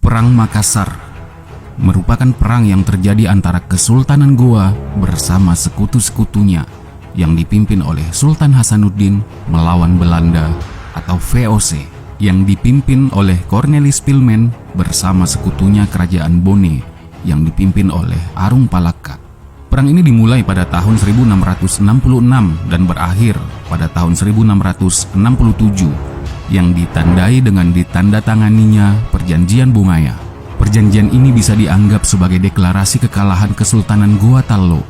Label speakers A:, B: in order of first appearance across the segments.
A: Perang Makassar merupakan perang yang terjadi antara Kesultanan Goa bersama sekutu-sekutunya yang dipimpin oleh Sultan Hasanuddin melawan Belanda atau VOC yang dipimpin oleh Cornelis Spilman bersama sekutunya Kerajaan Bone yang dipimpin oleh Arung Palaka. Perang ini dimulai pada tahun 1666 dan berakhir pada tahun 1667 yang ditandai dengan ditandatanganinya Perjanjian Bungaya. Perjanjian ini bisa dianggap sebagai deklarasi kekalahan Kesultanan Goa Tallo.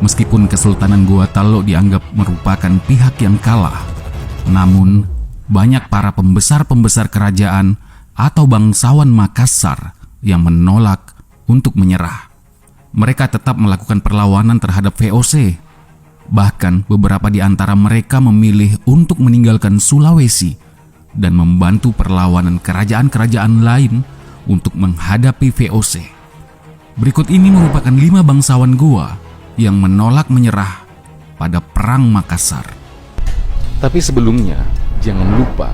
A: Meskipun Kesultanan Goa Tallo dianggap merupakan pihak yang kalah, namun banyak para pembesar-pembesar kerajaan atau bangsawan Makassar yang menolak untuk menyerah. Mereka tetap melakukan perlawanan terhadap VOC. Bahkan beberapa di antara mereka memilih untuk meninggalkan Sulawesi dan membantu perlawanan kerajaan-kerajaan lain untuk menghadapi VOC. Berikut ini merupakan 5 bangsawan Goa yang menolak menyerah pada Perang Makassar.
B: Tapi sebelumnya, jangan lupa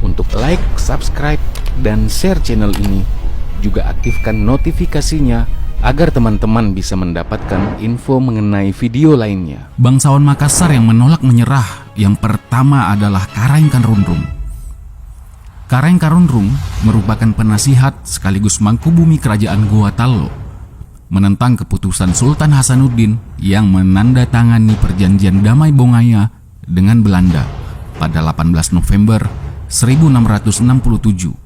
B: untuk like, subscribe, dan share channel ini. Juga aktifkan notifikasinya agar teman-teman bisa mendapatkan info mengenai video lainnya.
A: Bangsawan Makassar yang menolak menyerah yang pertama adalah Karaeng Karunrung. Karaeng Karunrung merupakan penasihat sekaligus mangkubumi Kerajaan Goa Tallo, menentang keputusan Sultan Hasanuddin yang menandatangani Perjanjian Damai Bongaya dengan Belanda pada 18 November 1667.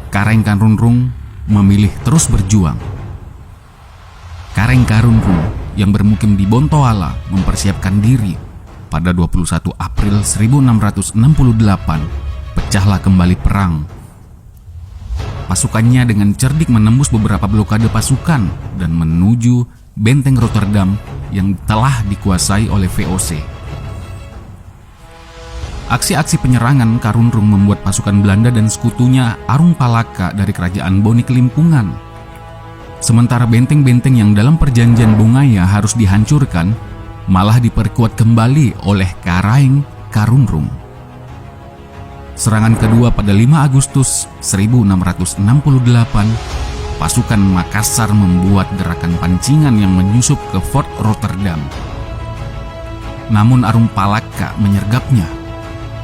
A: Karaeng Karunrung memilih terus berjuang. Karaeng Karunrung yang bermukim di Bontoala mempersiapkan diri. Pada 21 April 1668 pecahlah kembali perang. Pasukannya dengan cerdik menembus beberapa blokade pasukan dan menuju benteng Rotterdam yang telah dikuasai oleh VOC. Aksi-aksi penyerangan Karunrung membuat pasukan Belanda dan sekutunya Arung Palaka dari Kerajaan Bone kelimpungan. Sementara benteng-benteng yang dalam Perjanjian Bongaya harus dihancurkan, malah diperkuat kembali oleh Karaeng Karunrung. Serangan kedua pada 5 Agustus 1668, pasukan Makassar membuat gerakan pancingan yang menyusup ke Fort Rotterdam. Namun Arung Palaka menyergapnya.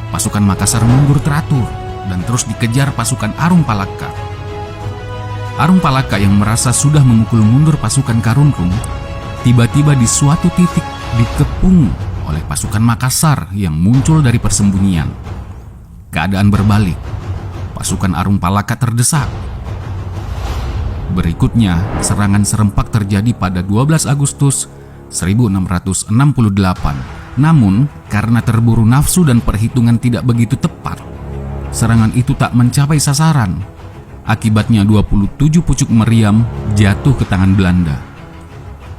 A: Pasukan Makassar mundur teratur dan terus dikejar pasukan Arung Palaka. Arung Palaka yang merasa sudah memukul mundur pasukan Karunrung, tiba-tiba di suatu titik dikepung oleh pasukan Makassar yang muncul dari persembunyian. Keadaan berbalik, pasukan Arung Palaka terdesak. Berikutnya, serangan serempak terjadi pada 12 Agustus 1668. Namun, karena terburu nafsu dan perhitungan tidak begitu tepat, serangan itu tak mencapai sasaran. Akibatnya 27 pucuk meriam jatuh ke tangan Belanda.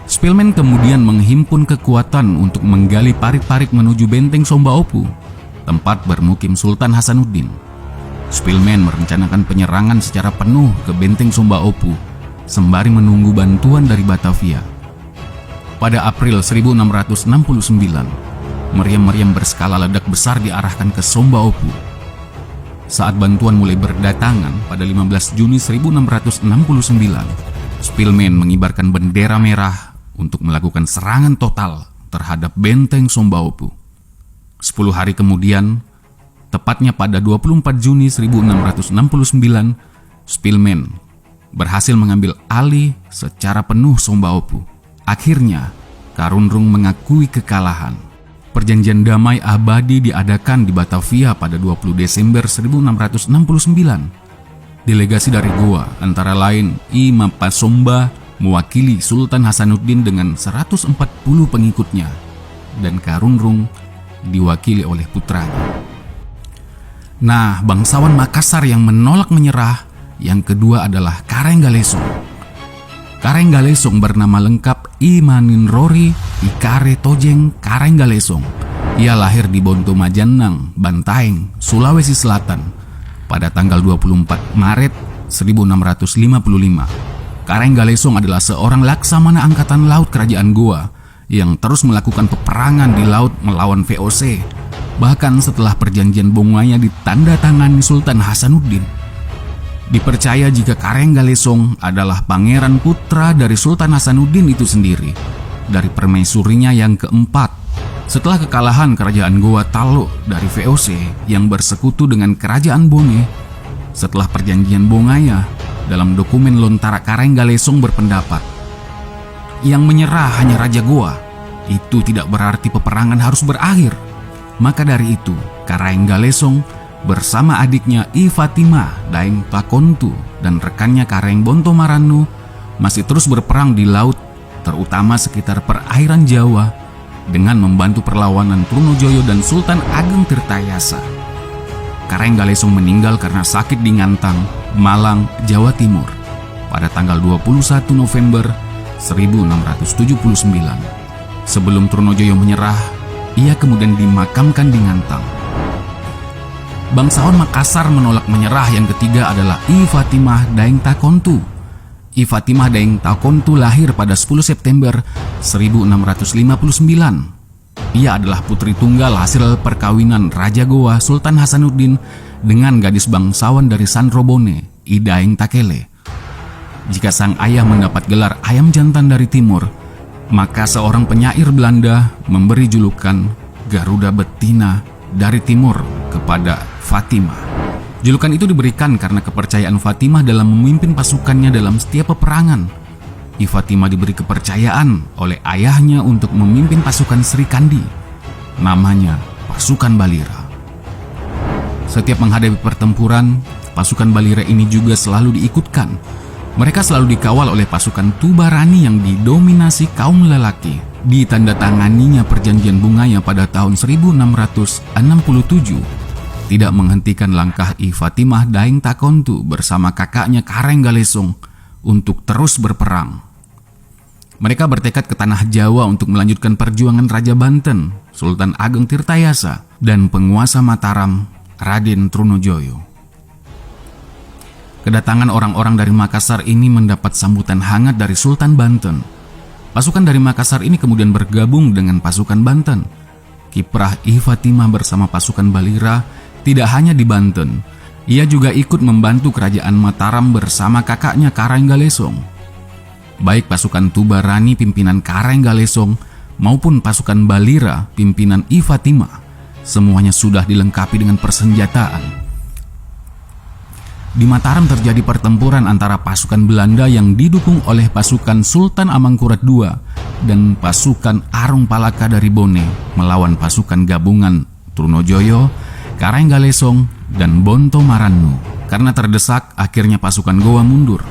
A: Spilman kemudian menghimpun kekuatan untuk menggali parit-parit menuju benteng Sombaopu, tempat bermukim Sultan Hasanuddin. Spilman merencanakan penyerangan secara penuh ke benteng Sombaopu sembari menunggu bantuan dari Batavia. Pada April 1669, meriam-meriam berskala ledak besar diarahkan ke Sombaopu. Saat bantuan mulai berdatangan pada 15 Juni 1669, Spilman mengibarkan bendera merah untuk melakukan serangan total terhadap benteng Sombaopu. 10 hari kemudian, tepatnya pada 24 Juni 1669, Spilman berhasil mengambil alih secara penuh Sombaopu. Akhirnya, Karunrung mengakui kekalahan. Perjanjian damai abadi diadakan di Batavia pada 20 Desember 1669. Delegasi dari Goa antara lain I Mapasomba mewakili Sultan Hasanuddin dengan 140 pengikutnya, dan Karunrung diwakili oleh putranya. Nah, bangsawan Makassar yang menolak menyerah yang kedua adalah Karaeng Galesong. Karaeng Galesong bernama lengkap I Maninrori Ikare Tojeng Karaeng Galesong. Ia lahir di Bonto Majanang, Bantaeng, Sulawesi Selatan pada tanggal 24 Maret 1655. Karaeng Galesong adalah seorang laksamana angkatan laut Kerajaan Goa yang terus melakukan peperangan di laut melawan VOC, bahkan setelah Perjanjian Bongaya ditandatangani Sultan Hasanuddin. Dipercaya jika Karenggalesong adalah pangeran putra dari Sultan Hasanuddin itu sendiri, dari permaisurinya yang keempat. Setelah kekalahan kerajaan Goa Taluk dari VOC yang bersekutu dengan kerajaan Bone, setelah perjanjian Bongaya, dalam dokumen Lontara Karenggalesong berpendapat, yang menyerah hanya Raja Goa. Itu tidak berarti peperangan harus berakhir. Maka dari itu, Karenggalesong bersama adiknya I Fatimah Daeng Takontu dan rekannya Kareng Bonto Marannu masih terus berperang di laut, terutama sekitar perairan Jawa, dengan membantu perlawanan Trunojoyo dan Sultan Ageng Tirtayasa. Karenggalesong meninggal karena sakit di Ngantang, Malang, Jawa Timur pada tanggal 21 November 1679. Sebelum Trunojoyo menyerah, ia kemudian dimakamkan di Ngantang. Bangsawan Makassar menolak menyerah yang ketiga adalah I Fatimah Daeng Takontu. I Fatimah Daeng Takontu lahir pada 10 September 1659. Ia adalah putri tunggal hasil perkawinan Raja Goa Sultan Hasanuddin dengan gadis bangsawan dari Sanrobone, I Daeng Takele. Jika sang ayah mendapat gelar ayam jantan dari timur, maka seorang penyair Belanda memberi julukan Garuda Betina dari timur kepada Fatimah. Julukan itu diberikan karena kepercayaan Fatimah dalam memimpin pasukannya dalam setiap peperangan. I Fatimah diberi kepercayaan oleh ayahnya untuk memimpin pasukan Sri Kandi, namanya pasukan Balira. Setiap menghadapi pertempuran, pasukan Balira ini juga selalu diikutkan. Mereka selalu dikawal oleh pasukan Tubarani yang didominasi kaum lelaki. Ditandatanganinya perjanjian Bongaya pada tahun 1667 tidak menghentikan langkah I Fatimah Daeng Takontu bersama kakaknya Karenggalesong untuk terus berperang. Mereka bertekad ke tanah Jawa untuk melanjutkan perjuangan Raja Banten, Sultan Ageng Tirtayasa, dan penguasa Mataram, Raden Trunojoyo. Kedatangan orang-orang dari Makassar ini mendapat sambutan hangat dari Sultan Banten. Pasukan dari Makassar ini kemudian bergabung dengan pasukan Banten. Kiprah I Fatimah bersama pasukan Balira tidak hanya di Banten, ia juga ikut membantu kerajaan Mataram bersama kakaknya Karenggalesong. Baik pasukan Tubarani pimpinan Karenggalesong maupun pasukan Balira pimpinan I Fatimah, semuanya sudah dilengkapi dengan persenjataan. Di Mataram terjadi pertempuran antara pasukan Belanda yang didukung oleh pasukan Sultan Amangkurat II dan pasukan Arung Palaka dari Bone melawan pasukan gabungan Trunojoyo, Karenggalesong, dan Bonto Marannu. Karena terdesak, akhirnya pasukan Goa mundur.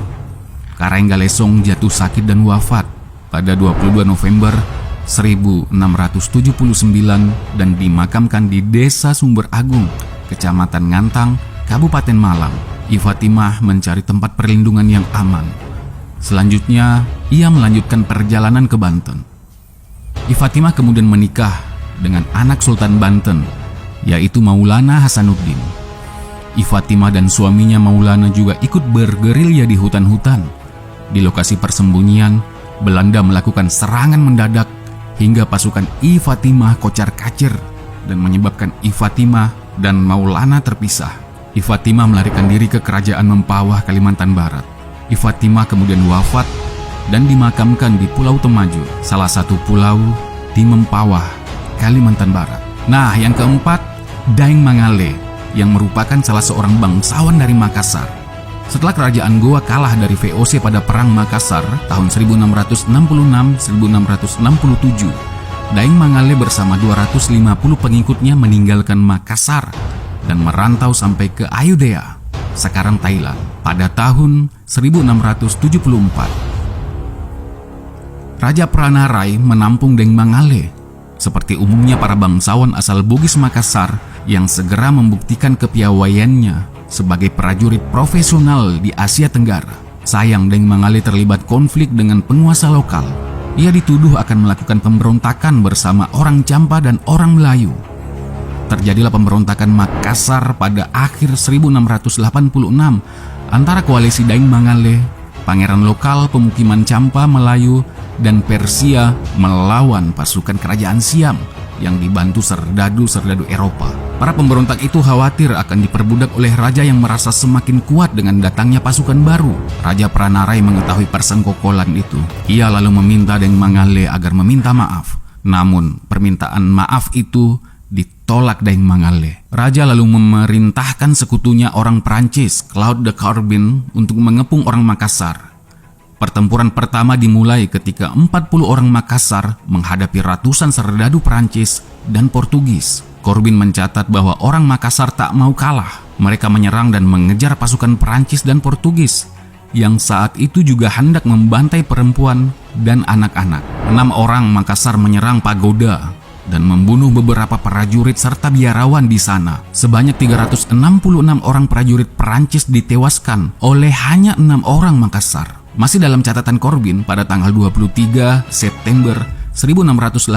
A: Karenggalesong jatuh sakit dan wafat pada 22 November 1679 dan dimakamkan di Desa Sumber Agung, Kecamatan Ngantang, Kabupaten Malang. I Fatimah mencari tempat perlindungan yang aman. Selanjutnya, ia melanjutkan perjalanan ke Banten. I Fatimah kemudian menikah dengan anak Sultan Banten, yaitu Maulana Hasanuddin. I Fatimah dan suaminya Maulana juga ikut bergerilya di hutan-hutan. Di lokasi persembunyian, Belanda melakukan serangan mendadak hingga pasukan I Fatimah kocar-kacir dan menyebabkan I Fatimah dan Maulana terpisah. I Fatimah melarikan diri ke kerajaan Mempawah, Kalimantan Barat. I Fatimah kemudian wafat dan dimakamkan di Pulau Temajo, salah satu pulau di Mempawah, Kalimantan Barat. Nah, yang keempat, Daeng Mangale, yang merupakan salah seorang bangsawan dari Makassar. Setelah kerajaan Goa kalah dari VOC pada Perang Makassar tahun 1666-1667, Daeng Mangale bersama 250 pengikutnya meninggalkan Makassar dan merantau sampai ke Ayodhya, sekarang Thailand, pada tahun 1674. Raja Pranarai menampung Daeng Mangale. Seperti umumnya para bangsawan asal Bugis Makassar yang segera membuktikan kepiawaiannya sebagai prajurit profesional di Asia Tenggara. Sayang, Daeng Mangale terlibat konflik dengan penguasa lokal. Ia dituduh akan melakukan pemberontakan bersama orang Champa dan orang Melayu. Terjadilah pemberontakan Makassar pada akhir 1686 antara koalisi Daeng Mangale, pangeran lokal pemukiman Champa Melayu, dan Persia melawan pasukan kerajaan Siam yang dibantu serdadu-serdadu Eropa. Para pemberontak itu khawatir akan diperbudak oleh raja yang merasa semakin kuat dengan datangnya pasukan baru. Raja Pranarai mengetahui persengkokolan itu. Ia lalu meminta Deng Mangale agar meminta maaf. Namun, permintaan maaf itu ditolak Deng Mangale. Raja lalu memerintahkan sekutunya orang Prancis, Claude de Carbin, untuk mengepung orang Makassar. Pertempuran pertama dimulai ketika 40 orang Makassar menghadapi ratusan serdadu Prancis dan Portugis. Corbin mencatat bahwa orang Makassar tak mau kalah. Mereka menyerang dan mengejar pasukan Prancis dan Portugis yang saat itu juga hendak membantai perempuan dan anak-anak. 6 orang Makassar menyerang pagoda dan membunuh beberapa prajurit serta biarawan di sana. Sebanyak 366 orang prajurit Prancis ditewaskan oleh hanya 6 orang Makassar. Masih dalam catatan Corbin, pada tanggal 23 September 1686,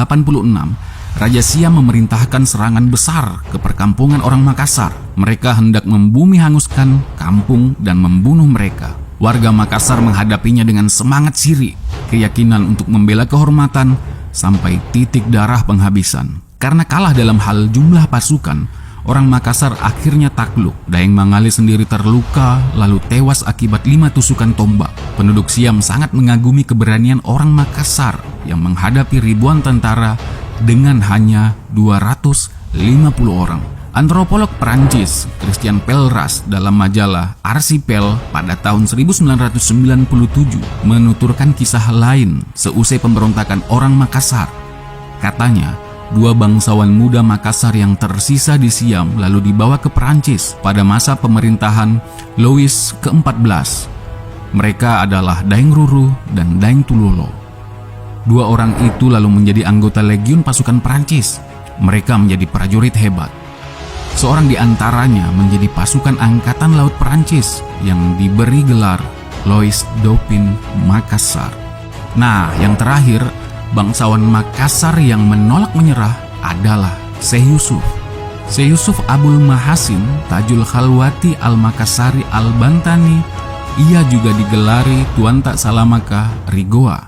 A: Raja Siam memerintahkan serangan besar ke perkampungan orang Makassar. Mereka hendak membumi hanguskan kampung dan membunuh mereka. Warga Makassar menghadapinya dengan semangat siri, keyakinan untuk membela kehormatan sampai titik darah penghabisan. Karena kalah dalam hal jumlah pasukan, orang Makassar akhirnya takluk. Daeng Mangale sendiri terluka lalu tewas akibat 5 tusukan tombak. Penduduk Siam sangat mengagumi keberanian orang Makassar yang menghadapi ribuan tentara dengan hanya 250 orang. Antropolog Prancis Christian Pelleras dalam majalah Archipel pada tahun 1997 menuturkan kisah lain seusai pemberontakan orang Makassar. Katanya, 2 bangsawan muda Makassar yang tersisa di Siam lalu dibawa ke Prancis pada masa pemerintahan Louis ke-14. Mereka adalah Daeng Ruru dan Daeng Tulolo. 2 orang itu lalu menjadi anggota legiun pasukan Prancis. Mereka menjadi prajurit hebat. Seorang di antaranya menjadi pasukan Angkatan Laut Prancis yang diberi gelar Louis Dauphin Makassar. Nah, yang terakhir, bangsawan Makassar yang menolak menyerah adalah Syekh Yusuf. Syekh Yusuf Abul Mahasin Tajul Khalwati Al-Makassari Al-Bantani. Ia juga digelari Tuan Tak Salamaka Rigoa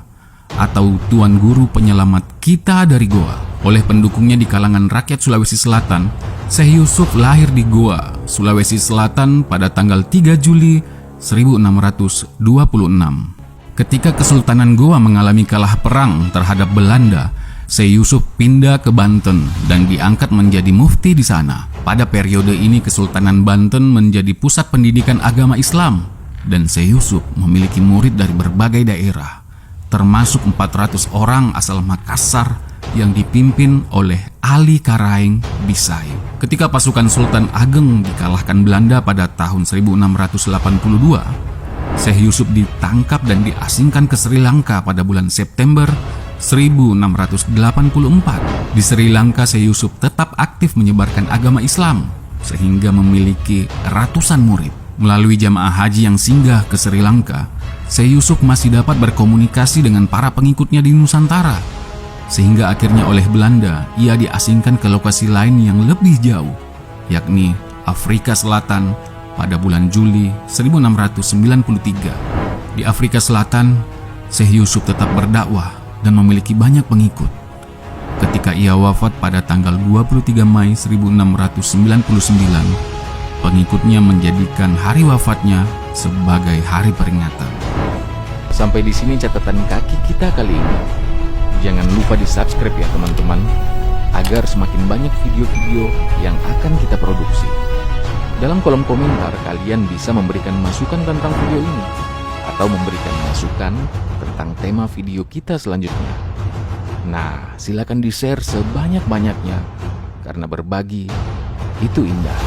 A: atau Tuan Guru Penyelamat Kita dari Goa. Oleh pendukungnya di kalangan rakyat Sulawesi Selatan, Syekh Yusuf lahir di Goa, Sulawesi Selatan pada tanggal 3 Juli 1626. Ketika Kesultanan Goa mengalami kalah perang terhadap Belanda, Syekh Yusuf pindah ke Banten dan diangkat menjadi mufti di sana. Pada periode ini Kesultanan Banten menjadi pusat pendidikan agama Islam dan Syekh Yusuf memiliki murid dari berbagai daerah, termasuk 400 orang asal Makassar yang dipimpin oleh Ali Karaeng Bisai. Ketika pasukan Sultan Ageng dikalahkan Belanda pada tahun 1682, Syekh Yusuf ditangkap dan diasingkan ke Sri Lanka pada bulan September 1684. Di Sri Lanka, Syekh Yusuf tetap aktif menyebarkan agama Islam sehingga memiliki ratusan murid. Melalui jamaah haji yang singgah ke Sri Lanka, Syekh Yusuf masih dapat berkomunikasi dengan para pengikutnya di Nusantara, sehingga akhirnya oleh Belanda ia diasingkan ke lokasi lain yang lebih jauh, yakni Afrika Selatan pada bulan Juli 1693. Di Afrika Selatan, Syekh Yusuf tetap berdakwah dan memiliki banyak pengikut. Ketika ia wafat pada tanggal 23 Mei 1699, pengikutnya menjadikan hari wafatnya sebagai hari peringatan.
B: Sampai di sini catatan kaki kita kali ini. Jangan lupa di-subscribe ya teman-teman, agar semakin banyak video-video yang akan kita produksi. Dalam kolom komentar kalian bisa memberikan masukan tentang video ini atau memberikan masukan tentang tema video kita selanjutnya. Nah, silakan di-share sebanyak-banyaknya karena berbagi itu indah.